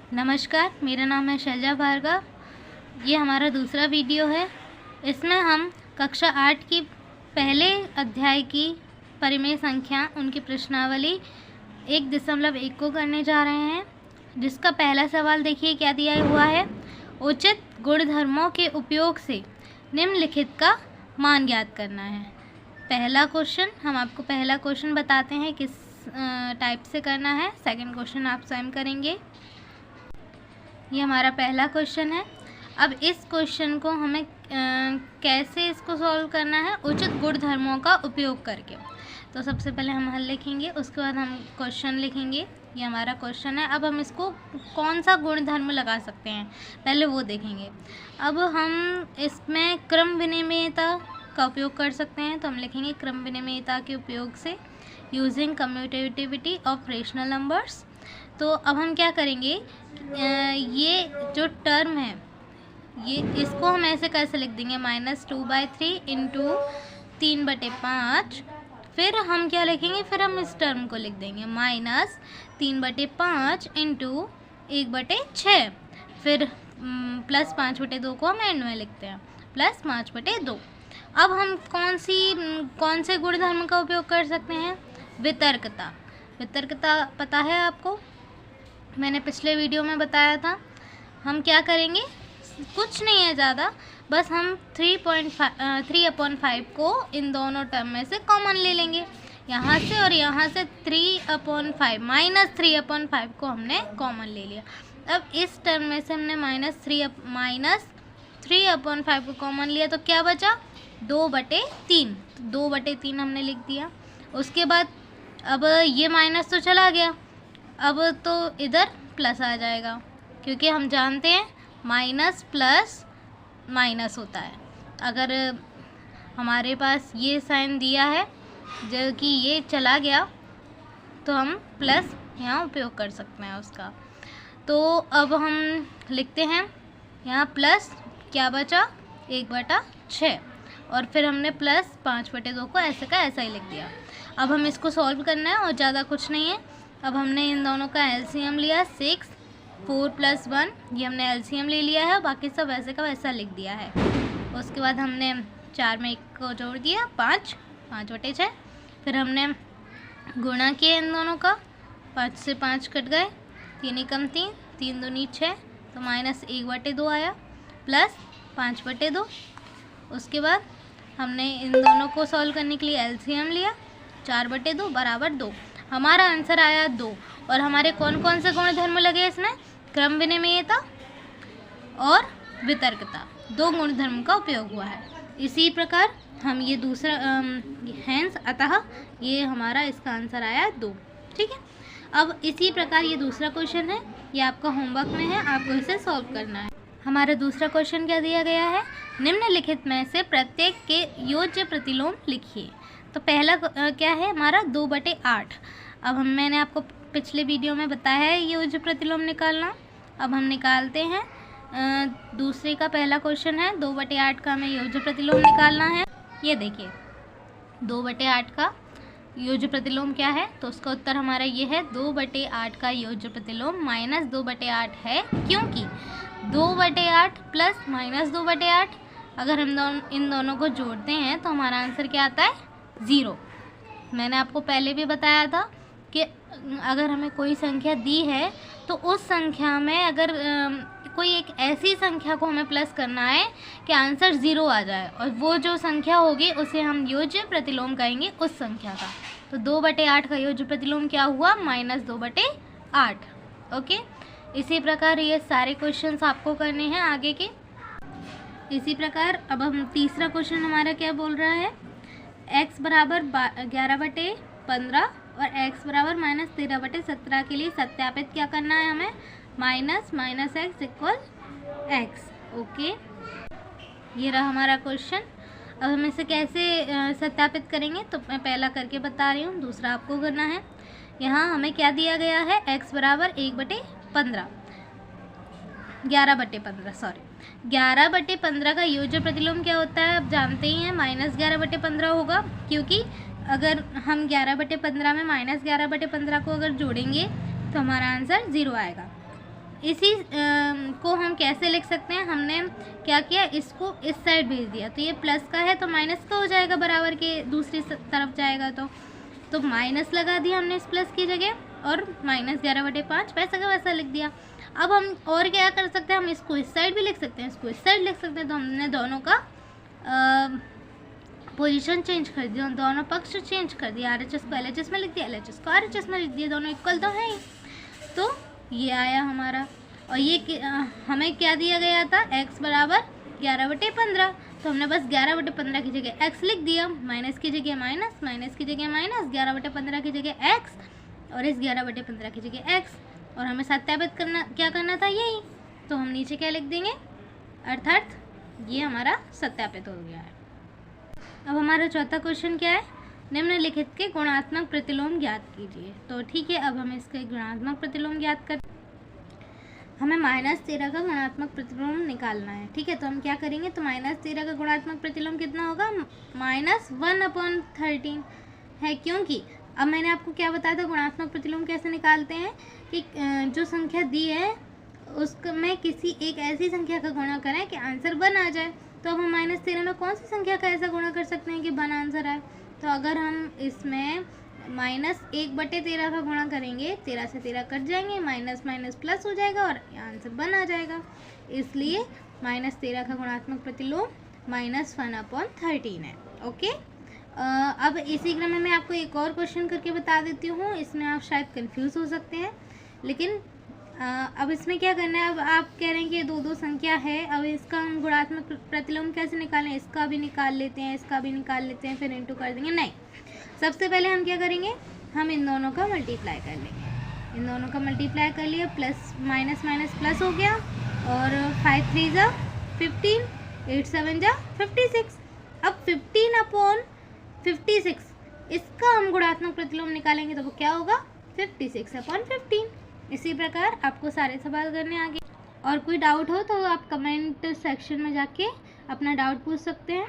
नमस्कार, मेरा नाम है शैलजा भार्गव। ये हमारा दूसरा वीडियो है। इसमें हम कक्षा 8 की पहले अध्याय की परिमेय संख्या उनकी प्रश्नावली 1.1 को करने जा रहे हैं, जिसका पहला सवाल देखिए क्या दिया हुआ है। उचित गुणधर्मों के उपयोग से निम्नलिखित का मान ज्ञात करना है। पहला क्वेश्चन, हम आपको पहला क्वेश्चन बताते हैं किस टाइप से करना है। सेकंड क्वेश्चन आप स्वयं करेंगे। ये हमारा पहला क्वेश्चन है। अब इस क्वेश्चन को हमें कैसे इसको सॉल्व करना है, उचित गुणधर्मों का उपयोग करके। तो सबसे पहले हम हल लिखेंगे, उसके बाद हम क्वेश्चन लिखेंगे। ये हमारा क्वेश्चन है। अब हम इसको कौन सा गुणधर्म लगा सकते हैं पहले वो देखेंगे। अब हम इसमें क्रम विनिमेयता का उपयोग कर सकते हैं, तो हम लिखेंगे क्रम विनिमेयता के उपयोग से using commutativity of rational numbers. तो अब हम क्या करेंगे, ये जो टर्म है ये इसको हम ऐसे कैसे लिख देंगे, -2/3 इंटू 3/5। फिर हम क्या लिखेंगे, फिर हम इस टर्म को लिख देंगे -3/5 इंटू 1/6। फिर +5/2 को हम एंड में लिखते हैं, +5/2। अब हम कौन से गुणधर्म का उपयोग कर सकते हैं, वितर्कता। वितर्कता पता है आपको, मैंने पिछले वीडियो में बताया था। हम क्या करेंगे, कुछ नहीं है ज़्यादा, बस हम 3/5 को इन दोनों टर्म में से कॉमन ले लेंगे, यहाँ से और यहाँ से 3/5 -3/5 को हमने कॉमन ले लिया। अब इस टर्म में से हमने -3/5 को कॉमन लिया, तो क्या बचा 2/3। 2/3 हमने लिख दिया। उसके बाद अब ये माइनस तो चला गया, अब तो इधर प्लस आ जाएगा, क्योंकि हम जानते हैं माइनस प्लस माइनस होता है। अगर हमारे पास ये साइन दिया है जो कि ये चला गया, तो हम प्लस यहाँ उपयोग कर सकते हैं उसका। तो अब हम लिखते हैं यहाँ प्लस क्या बचा 1/6, और फिर हमने +5/2 को ऐसे का ऐसा ही लिख दिया। अब हम इसको सॉल्व करना है और ज़्यादा कुछ नहीं है। अब हमने इन दोनों का एलसीएम लिया 6, 4 + 1, ये हमने एलसीएम ले लिया है, बाकी सब वैसे का वैसा लिख दिया है। उसके बाद हमने 4 में 1 को जोड़ दिया, 5/6। फिर हमने गुणा किया इन दोनों का, 5 से 5 कट गए, 3 एकम 3, 3 दूनी 6, तो -1/2 आया, +5/2। उसके बाद हमने इन दोनों को सॉल्व करने के लिए एलसीएम लिया, 4/2 बराबर 2। हमारा आंसर आया 2। और हमारे कौन कौन से गुणधर्म लगे इसमें, क्रम विनिमेयता और वितर्कता, 2 गुणधर्म का उपयोग हुआ है। इसी प्रकार हम ये दूसरा हैंस अतः ये हमारा इसका आंसर आया 2। ठीक है। अब इसी प्रकार ये दूसरा क्वेश्चन है, ये आपका होमवर्क में है, आपको इसे सॉल्व करना है। हमारा दूसरा क्वेश्चन क्या दिया गया है, निम्नलिखित में से प्रत्येक के योज्य प्रतिलोम लिखिए। तो पहला क्या है हमारा 2/8। अब मैंने आपको पिछले वीडियो में बताया है योज्य प्रतिलोम निकालना। अब हम निकालते हैं। दूसरे का पहला क्वेश्चन है 2/8 का हमें योज्य प्रतिलोम निकालना है। ये देखिए 2/8 का योज्य प्रतिलोम क्या है, तो उसका उत्तर हमारा ये है 2/8 का योज्य प्रतिलोम -2/8 है, क्योंकि 2/8 प्लस -2/8 अगर हम इन दोनों को जोड़ते हैं तो हमारा आंसर क्या आता है 0। मैंने आपको पहले भी बताया था कि अगर हमें कोई संख्या दी है तो उस संख्या में अगर कोई एक ऐसी संख्या को हमें प्लस करना है कि आंसर 0 आ जाए, और वो जो संख्या होगी उसे हम योज्य प्रतिलोम कहेंगे उस संख्या का। तो 2/8 का योज्य प्रतिलोम क्या हुआ, -2/8। ओके। इसी प्रकार ये सारे क्वेश्चंस आपको करने हैं आगे के। इसी प्रकार अब हम तीसरा क्वेश्चन हमारा क्या बोल रहा है, x बराबर 11/15 और x बराबर -13/17 के लिए सत्यापित क्या करना है हमें, -x = x। ओके, ये रहा हमारा क्वेश्चन। अब हम इसे कैसे सत्यापित करेंगे, तो मैं पहला करके बता रही हूँ, दूसरा आपको करना है। यहाँ हमें क्या दिया गया है, x बराबर 11/15 11/15 का योज्य प्रतिलोम क्या होता है, आप जानते ही हैं, -11/15 होगा, क्योंकि अगर हम 11/15 में -11/15 को अगर जोड़ेंगे तो हमारा आंसर 0 आएगा। इसी को हम कैसे लिख सकते हैं, हमने क्या किया, इसको इस साइड भेज दिया, तो ये प्लस का है तो माइनस का हो जाएगा, बराबर के दूसरी तरफ जाएगा तो माइनस लगा दिया हमने इस प्लस की जगह और -11/5 वैसा का वैसा लिख दिया। अब हम और क्या कर सकते हैं, हम इसको इस साइड भी लिख सकते हैं, इसको इस साइड लिख सकते हैं, तो हमने दोनों का पोजीशन चेंज कर दिया, दोनों पक्ष चेंज कर दिया, RHS को LHS में लिख दिया, LHS को RHS में लिख दिया, दोनों इक्वल तो है ही। तो ये आया हमारा, और ये हमें क्या दिया गया था, x बराबर 11/15, तो हमने बस 11/15 की जगह x लिख दिया, माइनस की जगह माइनस, माइनस की जगह माइनस, 11/15 की जगह x और इस 11/15 की जगह x, और हमें सत्यापित क्या करना था, यही, तो हम नीचे क्या लिख देंगे, अर्थात ये हमारा सत्यापित हो गया है। अब हमारा चौथा क्वेश्चन क्या है, निम्नलिखित के गुणात्मक प्रतिलोम ज्ञात कीजिए। तो ठीक है, अब हमें इसके गुणात्मक प्रतिलोम ज्ञात कर, हमें -13 का गुणात्मक प्रतिलोम निकालना है। ठीक है, तो हम क्या करेंगे, तो -13 का गुणात्मक प्रतिलोम कितना होगा, -1/13 है, क्योंकि अब मैंने आपको क्या बताया था, गुणात्मक प्रतिलोम कैसे निकालते हैं कि जो संख्या दी है उसमें किसी एक ऐसी संख्या का गुणा करें कि आंसर 1 आ जाए। तो अब हम -13 में कौन सी संख्या का ऐसा गुणा कर सकते हैं कि 1 आंसर आए, तो अगर हम इसमें -1/13 का गुणा करेंगे, 13 से 13 कट जाएंगे, माइनस माइनस प्लस हो जाएगा और आंसर 1 आ जाएगा, इसलिए -13 का गुणात्मक प्रतिलोम -1/13 है। ओके, अब इसी क्रम में मैं आपको एक और क्वेश्चन करके बता देती हूँ, इसमें आप शायद कंफ्यूज हो सकते हैं, लेकिन अब इसमें क्या करना है, अब आप कह रहे हैं कि 2 संख्या है, अब इसका हम गुणात्मक प्रतिलोम कैसे निकालें, इसका भी निकाल लेते हैं, इसका भी निकाल लेते हैं, फिर इंटू कर देंगे, नहीं, सबसे पहले हम क्या करेंगे, हम इन दोनों का मल्टीप्लाई कर लेंगे, इन दोनों का मल्टीप्लाई कर लिया, प्लस माइनस माइनस प्लस हो गया, और 5 3 जा 15, 8 7 जा 56, अब 15/56 इसका हम गुणात्मक प्रतिलोम निकालेंगे, तो वो क्या होगा, 56/15। इसी प्रकार आपको सारे सवाल करने आगे, और कोई डाउट हो तो आप कमेंट सेक्शन में जाके अपना डाउट पूछ सकते हैं।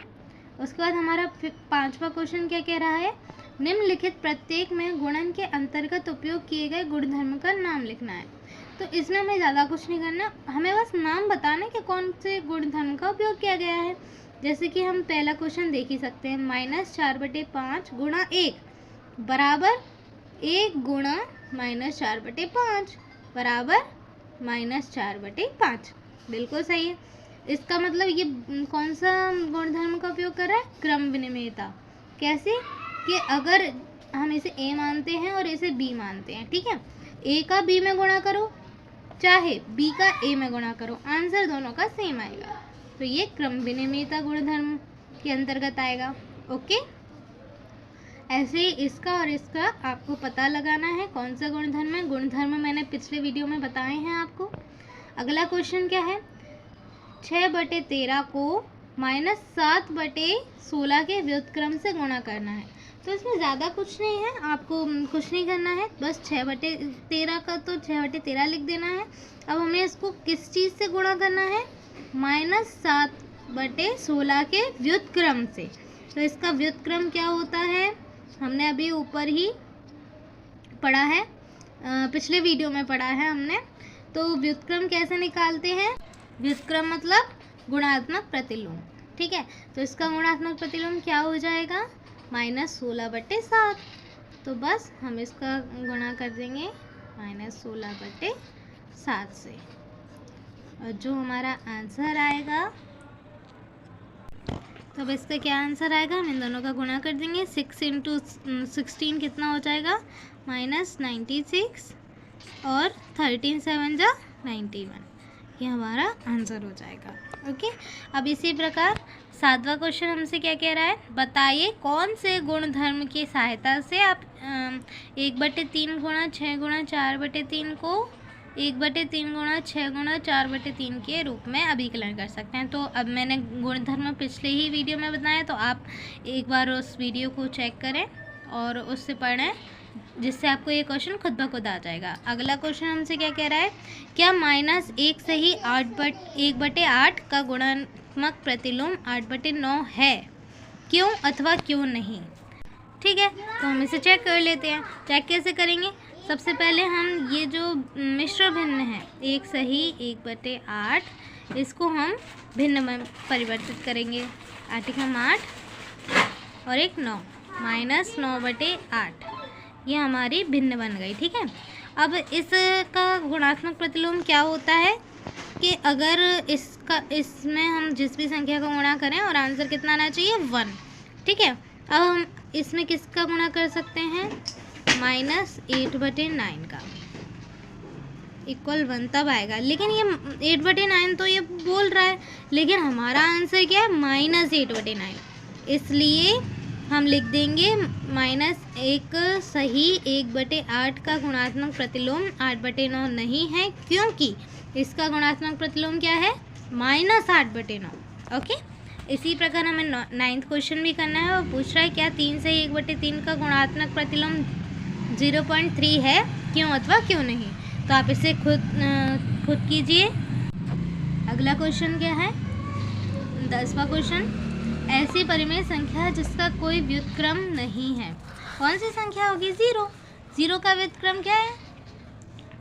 उसके बाद हमारा 5वां क्वेश्चन क्या कह रहा है, निम्नलिखित प्रत्येक में गुणन के अंतर्गत उपयोग किए गए गुणधर्म का नाम लिखना है। तो इसमें हमें ज़्यादा कुछ नहीं करना, हमें बस नाम बताना कि कौन से गुणधर्म का उपयोग किया गया है। जैसे कि हम पहला क्वेश्चन देख ही सकते हैं, -4/5 गुणा 1 बराबर 1 गुणा -4/5 बराबर -4/5, बिल्कुल सही है। इसका मतलब ये कौन सा गुणधर्म का उपयोग कर रहा है, क्रम विनिमयता। कैसे कि अगर हम इसे a मानते हैं और इसे b मानते हैं, ठीक है, a का b में गुणा करो चाहे b का a में गुणा करो, आंसर दोनों का सेम आएगा, तो ये क्रम विनिमयता गुणधर्म के अंतर्गत आएगा। ओके, ऐसे ही इसका और इसका आपको पता लगाना है कौन सा गुणधर्म है। गुणधर्म मैंने पिछले वीडियो में बताए हैं आपको। अगला क्वेश्चन क्या है, 6/13 को -7/16 के व्युत्क्रम से गुणा करना है। तो इसमें ज़्यादा कुछ नहीं है, आपको कुछ नहीं करना है, बस 6/13 का तो 6/13 लिख देना है। अब हमें इसको किस चीज़ से गुणा करना है, -7/16 के व्युत्क्रम से। तो इसका व्युत्क्रम क्या होता है, हमने अभी ऊपर ही पढ़ा है, पिछले वीडियो में पढ़ा है हमने। तो व्युत्क्रम कैसे निकालते हैं, व्युत्क्रम मतलब गुणात्मक प्रतिलोम, ठीक है। तो इसका गुणात्मक प्रतिलोम क्या हो जाएगा, -16/7। तो बस हम इसका गुणा कर देंगे -16/7 से, और जो हमारा आंसर आएगा, तो अब इसका क्या आंसर आएगा, हम इन दोनों का गुणा कर देंगे, 6 × 16 कितना हो जाएगा, -96, और 13 7 जा 91, ये हमारा आंसर हो जाएगा। ओके, अब इसी प्रकार 7वां क्वेश्चन हमसे क्या कह रहा है, बताइए कौन से गुणधर्म की सहायता से आप 1/3 गुणा 6 गुणा 4/3 को 1/3 गुणा 6 गुणा 4/3 के रूप में अभिकलन कर सकते हैं। तो अब मैंने गुणधर्म पिछले ही वीडियो में बताया, तो आप एक बार उस वीडियो को चेक करें और उससे पढ़ें, जिससे आपको ये क्वेश्चन खुद ब खुद आ जाएगा। अगला क्वेश्चन हमसे क्या कह रहा है, क्या -1 से ही 1/8 का गुणात्मक प्रतिलोम 8/9 है, क्यों अथवा क्यों नहीं। ठीक है, तो हम इसे चेक कर लेते हैं। चेक कैसे करेंगे, सबसे पहले हम ये जो मिश्र भिन्न है 1 सही 1/8 इसको हम भिन्न में परिवर्तित करेंगे। 8 और 1 9 -9/8 ये हमारी भिन्न बन गई। ठीक है, अब इसका गुणात्मक प्रतिलोम क्या होता है कि अगर इसमें हम जिस भी संख्या का गुणा करें और आंसर कितना आना चाहिए 1। ठीक है, अब हम इसमें किसका गुणा कर सकते हैं -8/9 का = 1 तब आएगा। लेकिन ये 8/9 तो ये बोल रहा है, लेकिन हमारा आंसर क्या है -8/9, इसलिए हम लिख देंगे -1 सही 1/8 का गुणात्मक प्रतिलोम 8/9 नहीं है, क्योंकि इसका गुणात्मक प्रतिलोम क्या है -8/9। ओके, इसी प्रकार हमें 9th क्वेश्चन भी करना है। वो पूछ रहा है क्या 3 सही 1/3 का गुणात्मक प्रतिलोम 0.3 है, क्यों अथवा क्यों नहीं। तो आप इसे खुद कीजिए। अगला क्वेश्चन क्या है 10वां क्वेश्चन, ऐसी परिमेय संख्या जिसका कोई व्युत्क्रम नहीं है। कौन सी संख्या होगी 0। 0 का व्युत्क्रम क्या है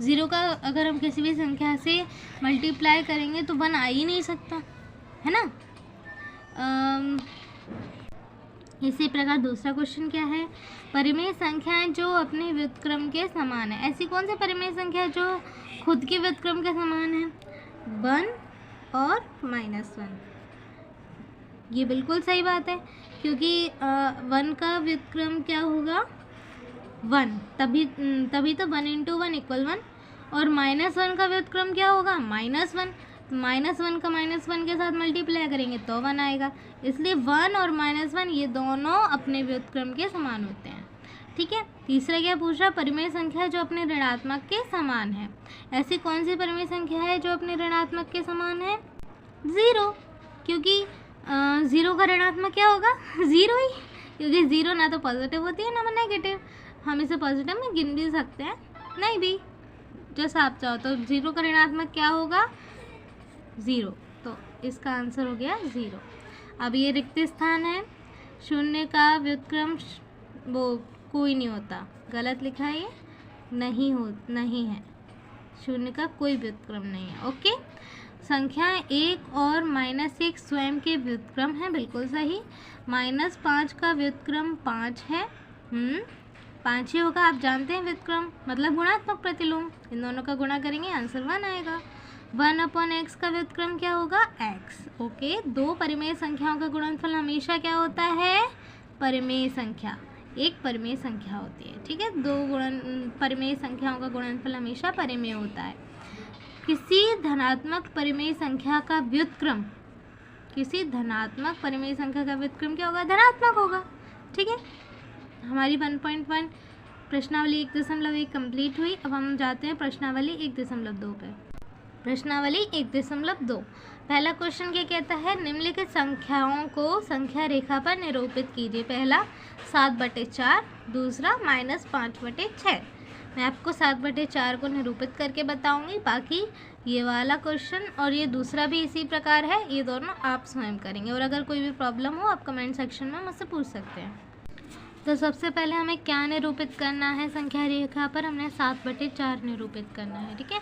0 का अगर हम किसी भी संख्या से मल्टीप्लाई करेंगे तो 1 आ ही नहीं सकता है ना। इसी प्रकार दूसरा क्वेश्चन क्या है, परिमेय संख्याएं जो अपने व्युत्क्रम के समान है। ऐसी कौन सी परिमेय संख्या है जो खुद के व्युत्क्रम के समान है 1 और -1। ये बिल्कुल सही बात है, क्योंकि 1 का व्युत्क्रम क्या होगा 1, तभी तो 1 × 1 = 1। और -1 का व्युत्क्रम क्या होगा -1, -1 का -1 के साथ मल्टीप्लाई करेंगे तो 1 आएगा। इसलिए 1 और -1 ये दोनों अपने व्युत्क्रम के समान होते हैं। ठीक है, तीसरा क्या पूछ रहा, परिमेय संख्या जो अपने ऋणात्मक के समान है। ऐसी कौन सी परिमेय संख्या है जो अपने ऋणात्मक के समान है 0, क्योंकि 0 का ऋणात्मक क्या होगा 0 ही, क्योंकि 0 ना तो पॉजिटिव होती है ना नेगेटिव। हम इसे पॉजिटिव में गिन भी सकते हैं, नहीं भी, जैसा आप चाहो। तो 0 का ऋणात्मक क्या होगा 0, तो इसका आंसर हो गया 0। अब ये रिक्त स्थान है, 0 का व्युत्क्रम वो कोई नहीं होता, गलत लिखा है ये, नहीं है, 0 का कोई व्युत्क्रम नहीं है। ओके, संख्याएं 1 और -1 स्वयं के व्युत्क्रम हैं, बिल्कुल सही। -5 का व्युत्क्रम 5 है, 5 ही होगा, आप जानते हैं व्युत्क्रम मतलब गुणात्मक प्रतिलोम। इन दोनों का गुणा करेंगे आंसर 1 आएगा। 1/x का व्युत्क्रम क्या होगा x। ओके, दो परिमेय संख्याओं का गुणनफल हमेशा क्या होता है परिमेय संख्या, एक परिमेय संख्या होती है। ठीक है, दो परिमेय संख्याओं का गुणनफल हमेशा परिमेय होता है। किसी धनात्मक परिमेय संख्या का व्युत्क्रम, किसी धनात्मक परिमेय संख्या का व्युत्क्रम क्या होगा धनात्मक होगा। ठीक है, हमारी 1.1 प्रश्नावली 1.1 कंप्लीट हुई। अब हम जाते हैं प्रश्नावली 1.2 पे। प्रश्नावली 1.2 पहला क्वेश्चन क्या कहता है, निम्नलिखित संख्याओं को संख्या रेखा पर निरूपित कीजिए। पहला 7/4, दूसरा -5/6। मैं आपको 7/4 को निरूपित करके बताऊंगी, बाकी ये वाला क्वेश्चन और ये दूसरा भी इसी प्रकार है, ये दोनों आप स्वयं करेंगे। और अगर कोई भी प्रॉब्लम हो आप कमेंट सेक्शन में मुझसे पूछ सकते हैं। तो सबसे पहले हमें क्या निरूपित करना है संख्या रेखा पर, हमने 7/4 निरूपित करना है। ठीक है,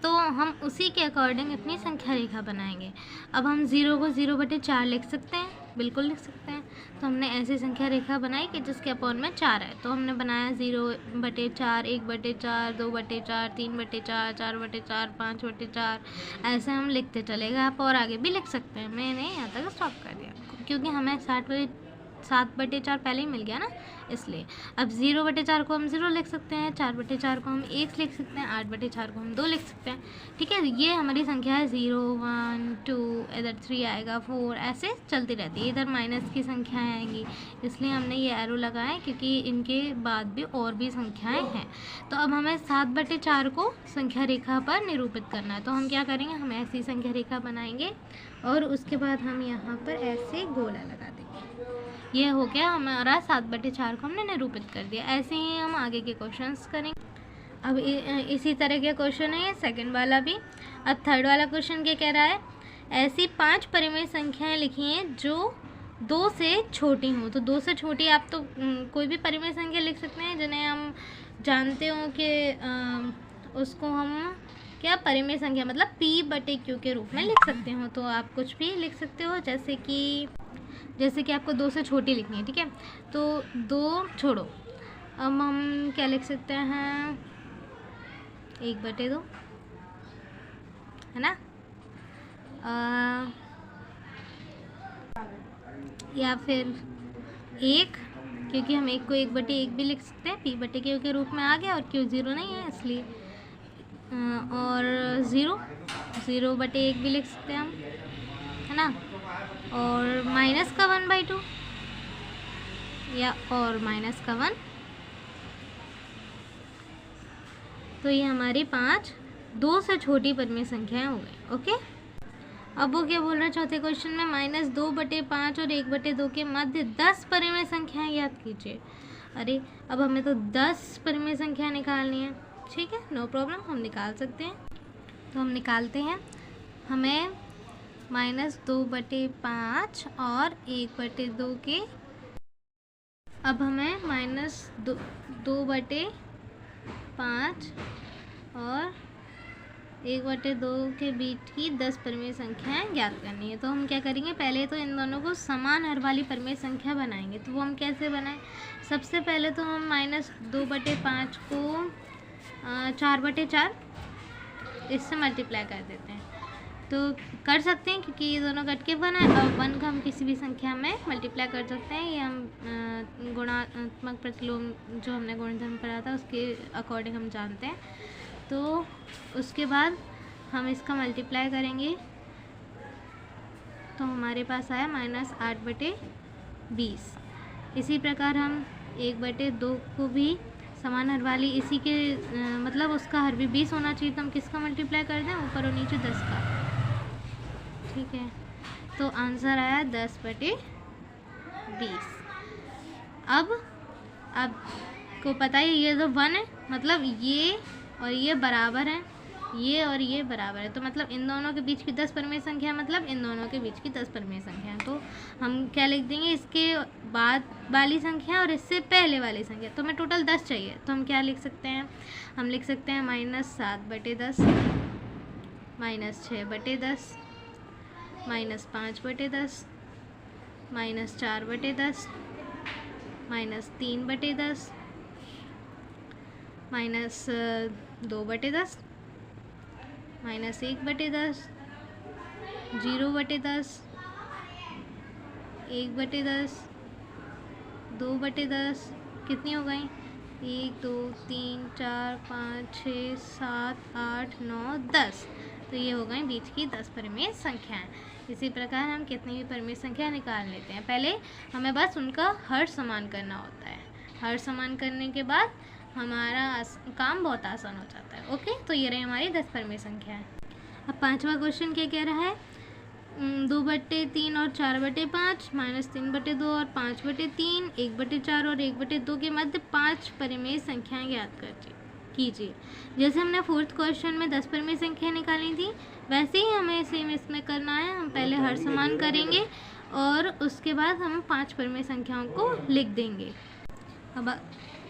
तो हम उसी के अकॉर्डिंग अपनी संख्या रेखा बनाएंगे। अब हम 0 को 0/4 लिख सकते हैं, बिल्कुल लिख सकते हैं। तो हमने ऐसी संख्या रेखा बनाई कि जिसके अपॉन में 4 है, तो हमने बनाया 0/4, 1/4, 2/4, 3/4, 4/4, 5/4, ऐसे हम लिखते चलेगा। आप और आगे भी लिख सकते हैं, मैंने यहाँ तक स्टॉप कर दिया क्योंकि हमें 7/4 पहले ही मिल गया ना, इसलिए। अब 0/4 को हम 0 लिख सकते हैं, 4/4 को हम 1 लिख सकते हैं, 8/4 को हम 2 लिख सकते हैं। ठीक है, ये हमारी संख्या है 0, 1, 2, इधर 3 आएगा, 4, ऐसे चलती रहती है। इधर माइनस की संख्याएं आएंगी, इसलिए हमने ये एरो लगाया क्योंकि इनके बाद भी और भी संख्याएं हैं। तो अब हमें 7/4 को संख्या रेखा पर निरूपित करना है। तो हम क्या करेंगे, हम ऐसी संख्या रेखा बनाएंगे और उसके बाद हम यहाँ पर ऐसे गोला लगा देंगे। ये हो गया हमारा 7/4 को हमने निरूपित कर दिया। ऐसे ही हम आगे के क्वेश्चंस करेंगे। अब इसी तरह के क्वेश्चन है सेकंड वाला भी। अब थर्ड वाला क्वेश्चन क्या कह रहा है, ऐसी 5 परिमेय संख्याएं लिखिए जो 2 से छोटी हों। तो 2 से छोटी आप तो कोई भी परिमेय संख्या लिख सकते हैं जिन्हें हम जानते हो कि उसको हम क्या परिमेय संख्या मतलब p बटे q के रूप में लिख सकते हो। तो आप कुछ भी लिख सकते हो, जैसे कि आपको 2 से छोटी लिखनी है, ठीक है, तो 2 छोड़ो, अब हम क्या लिख सकते हैं 1/2, है ना, या फिर 1, क्योंकि हम 1 को 1/1 भी लिख सकते हैं, p बटे q के रूप में आ गया और q 0 नहीं है इसलिए, और 0/1 भी लिख सकते हैं हम, है ना, और माइनस का 1/2 या और माइनस का 1। तो ये हमारी 5 2 से छोटी परिमेय संख्याएं हो गई। ओके, अब वो क्या बोल रहा है चौथे क्वेश्चन में, -2/5 और 1/2 के मध्य 10 परिमेय संख्याएं ज्ञात कीजिए। अरे अब हमें तो 10 परिमेय संख्या निकालनी है, ठीक है, नो प्रॉब्लम, हम निकाल सकते हैं। तो हम निकालते हैं, हमें -2/5 और 1/2 के, अब हमें -2/5 और 1/2 के बीच की 10 परिमेय संख्याएं ज्ञात करनी है। तो हम क्या करेंगे, पहले तो इन दोनों को समान हर वाली परिमेय संख्या बनाएंगे। तो वो हम कैसे बनाएं, सबसे पहले तो हम -2/5 को 4/4 इससे मल्टीप्लाई कर देते हैं। तो कर सकते हैं क्योंकि ये दोनों कट के 1 है, और 1 का हम किसी भी संख्या में मल्टीप्लाई कर सकते हैं। ये हम गुणात्मक प्रतिलोम जो हमने गुणधर्म पढ़ा था उसके अकॉर्डिंग हम जानते हैं। तो उसके बाद हम इसका मल्टीप्लाई करेंगे तो हमारे पास आया -8/20। इसी प्रकार हम 1/2 को भी समान हर वाली इसी के मतलब उसका हर भी 20 होना चाहिए, तो हम किसका मल्टीप्लाई कर दें, ऊपर और नीचे 10 का, ठीक है। तो आंसर आया 10/20। अब आपको पता है ये जो 1 है मतलब ये और ये बराबर है, ये और ये बराबर है, तो मतलब इन दोनों के बीच की 10 परिमेय संख्या मतलब इन दोनों के बीच की 10 परिमेय संख्या। तो हम क्या लिख देंगे, इसके बाद वाली संख्या और इससे पहले वाली संख्या। तो हमें टोटल 10 चाहिए, तो हम क्या लिख सकते हैं, हम लिख सकते हैं -7/10, -6/10, -5/10, -4/10, -3/10, -2/10, -1/10, 0/10, 1/10, 2/10, कितनी हो गई, 1 2 3 4 5 6 7 8 9 10। तो ये हो गई बीच की 10 परिमेय संख्याएं। इसी प्रकार हम कितनी भी परिमेय संख्या निकाल लेते हैं। पहले हमें बस उनका हर समान करना होता है, हर समान करने के बाद हमारा काम बहुत आसान हो जाता है। ओके, तो ये रही हमारी 10 परिमेय संख्या है। अब 5वां क्वेश्चन क्या कह रहा है, 2/3 और 4/5, -3/2 और 5/3, 1/4 और 1/2 के मध्य 5 परिमेय संख्याएं ज्ञात कीजिए। जैसे हमने 4th क्वेश्चन में 10 परिमेय संख्या निकाली थी, वैसे ही हमें सेम इसमें करना है। हम पहले हर समान करेंगे और उसके बाद हम 5 परिमेय संख्याओं को लिख देंगे। अब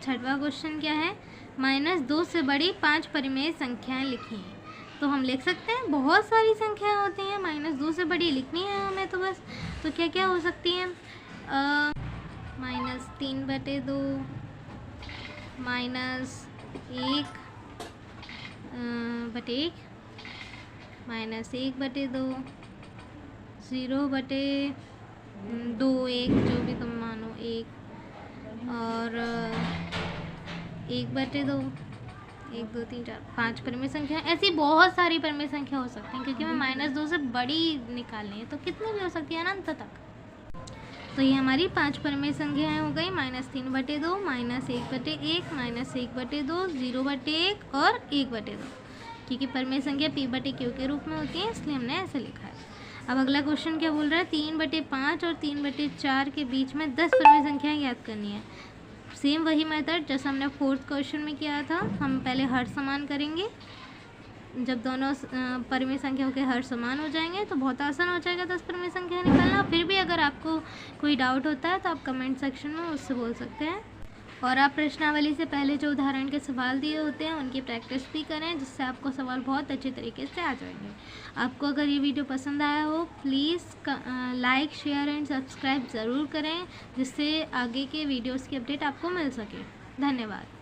6वां क्वेश्चन क्या है, -2 से बड़ी 5 परिमेय संख्याएं लिखी हैं। तो हम लिख सकते हैं, बहुत सारी संख्याएं होती हैं, -2 से बड़ी लिखनी है हमें तो बस। तो क्या क्या हो सकती हैं, -3/2, -1/1, -1/2, 0/2, 1 जो भी तुम मानो 1, और 1/2, 1 2 3 4 5 परिमेय संख्या। ऐसी बहुत सारी परिमेय संख्या हो सकती हैं, क्योंकि हमें -2 से बड़ी निकालनी है, तो कितनी भी हो सकती है अनंत तक। तो ये हमारी 5 परिमेय संख्याएं हो गई, -3/2, -1/1, -1/2, 0/1 और 1/2, क्योंकि परिमेय संख्या p/q के रूप में होती है, इसलिए हमने ऐसे लिखा है। अब अगला क्वेश्चन क्या बोल रहा है, 3/5 और 3/4 के बीच में 10 परिमेय संख्याएं ज्ञात करनी है। सेम वही मेथड जैसा हमने 4th क्वेश्चन में किया था, हम पहले हर समान करेंगे। जब दोनों परिमेय संख्याओं के हर समान हो जाएंगे तो बहुत आसान हो जाएगा 10 परिमेय संख्या निकालना। फिर भी अगर आपको कोई डाउट होता है तो आप कमेंट सेक्शन में मुझसे बोल सकते हैं। और आप प्रश्नावली से पहले जो उदाहरण के सवाल दिए होते हैं उनकी प्रैक्टिस भी करें, जिससे आपको सवाल बहुत अच्छे तरीके से आ जाएंगे। आपको अगर ये वीडियो पसंद आया हो please like share and subscribe ज़रूर करें, जिससे आगे के वीडियोस की अपडेट आपको मिल सके। धन्यवाद।